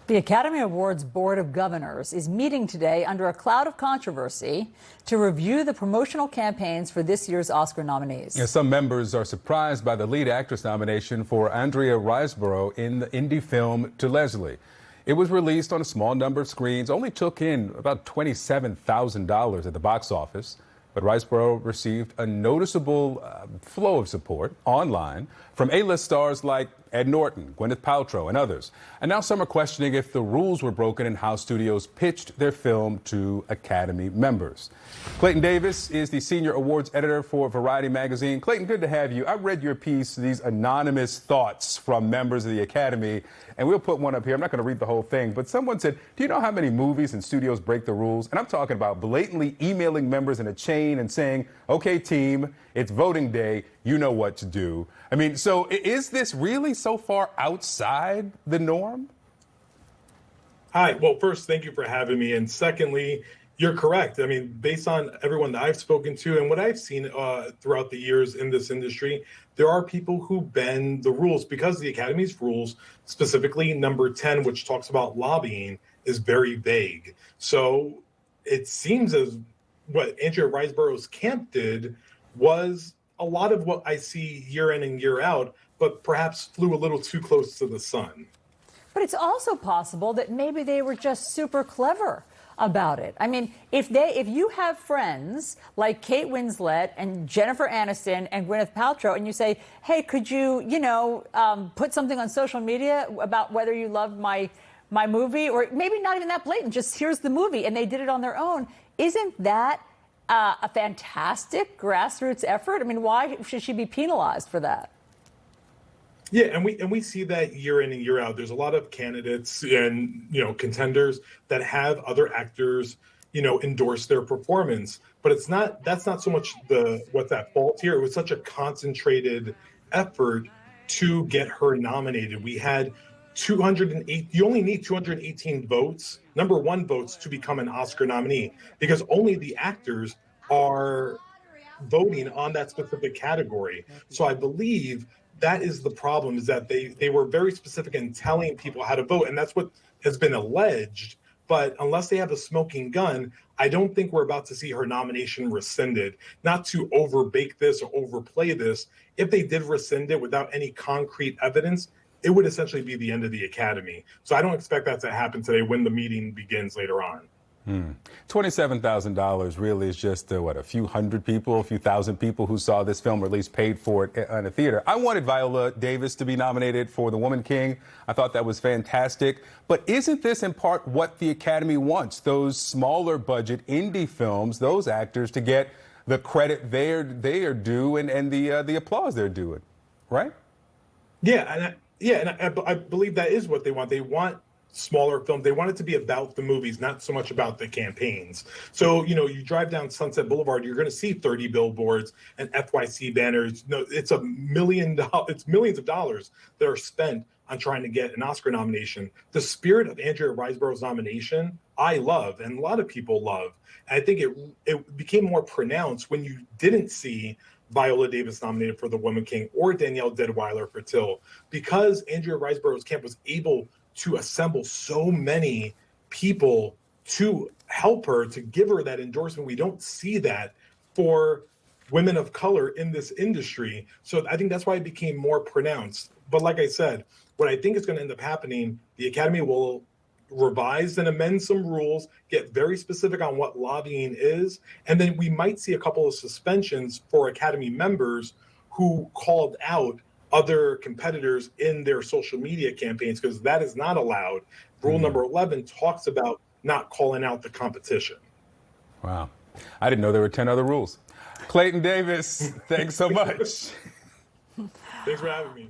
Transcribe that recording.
The Academy Awards Board of Governors is meeting today under a cloud of controversy to review the promotional campaigns for this year's Oscar nominees. Yeah, some members are surprised by the lead actress nomination for Andrea Riseborough in the indie film To Leslie. It was released on a small number of screens, only took in about $27,000 at the box office. But Riseborough received a noticeable flow of support online from A-list stars like Ed Norton, Gwyneth Paltrow, and others. And now some are questioning if the rules were broken in how studios pitched their film to Academy members. Clayton Davis is the senior awards editor for Variety magazine. Clayton, good to have you. I read your piece, these anonymous thoughts from members of the Academy, and we'll put one up here. I'm not going to read the whole thing, but someone said, do you know how many movies and studios break the rules? And I'm talking about blatantly emailing members in a chain and saying, okay, team, it's voting day. You know what to do. I mean, so is this really so far outside the norm? Hi. Well, first, thank you for having me. And secondly, you're correct. I mean, based on everyone that I've spoken to and what I've seen throughout the years in this industry, there are people who bend the rules because the Academy's rules, specifically number 10, which talks about lobbying, is very vague. So it seems as what Andrea Riseborough's camp did was a lot of what I see year in and year out, but perhaps flew a little too close to the sun. But it's also possible that maybe they were just super clever about it. I mean, if you have friends like Kate Winslet and Jennifer Aniston and Gwyneth Paltrow, and you say, hey, could you, put something on social media about whether you loved my movie, or maybe not even that blatant, just here's the movie, and they did it on their own. Isn't that a fantastic grassroots effort? I mean, why should she be penalized for that? Yeah, and we see that year in and year out. There's a lot of candidates and contenders that have other actors endorse their performance, but that's not so much what's at fault here. It was such a concentrated effort to get her nominated. We had 208. You only need 218 votes, number one votes, to become an Oscar nominee, because only the actors are voting on that specific category. So I believe that is the problem, is that they were very specific in telling people how to vote, and that's what has been alleged. But unless they have a smoking gun, I don't think we're about to see her nomination rescinded. Not to overbake this or overplay this. If they did rescind it without any concrete evidence, it would essentially be the end of the Academy. So I don't expect that to happen today when the meeting begins later on. $27,000 really is just, a few hundred people, a few thousand people who saw this film, or at least paid for it in a theater. I wanted Viola Davis to be nominated for The Woman King. I thought that was fantastic. But isn't this in part what the Academy wants? Those smaller budget indie films, those actors to get the credit they are due and the applause they're due, right? Yeah, and I believe that is what they want. They want smaller films. They want it to be about the movies, not so much about the campaigns. So, you drive down Sunset Boulevard, you're going to see 30 billboards and FYC banners. No, it's millions of dollars that are spent on trying to get an Oscar nomination. The spirit of Andrea Riseborough's nomination, I love, and a lot of people love. And I think it became more pronounced when you didn't see Viola Davis nominated for The Woman King or Danielle Deadwyler for Till, because Andrea Riseborough's camp was able to assemble so many people to help her, to give her that endorsement. We don't see that for women of color in this industry. So I think that's why it became more pronounced. But like I said, what I think is going to end up happening, the Academy will revise and amend some rules, get very specific on what lobbying is, and then we might see a couple of suspensions for Academy members who called out other competitors in their social media campaigns, because that is not allowed. Rule number 11 talks about not calling out the competition. Wow. I didn't know there were 10 other rules. Clayton Davis, thanks so much. Thanks for having me.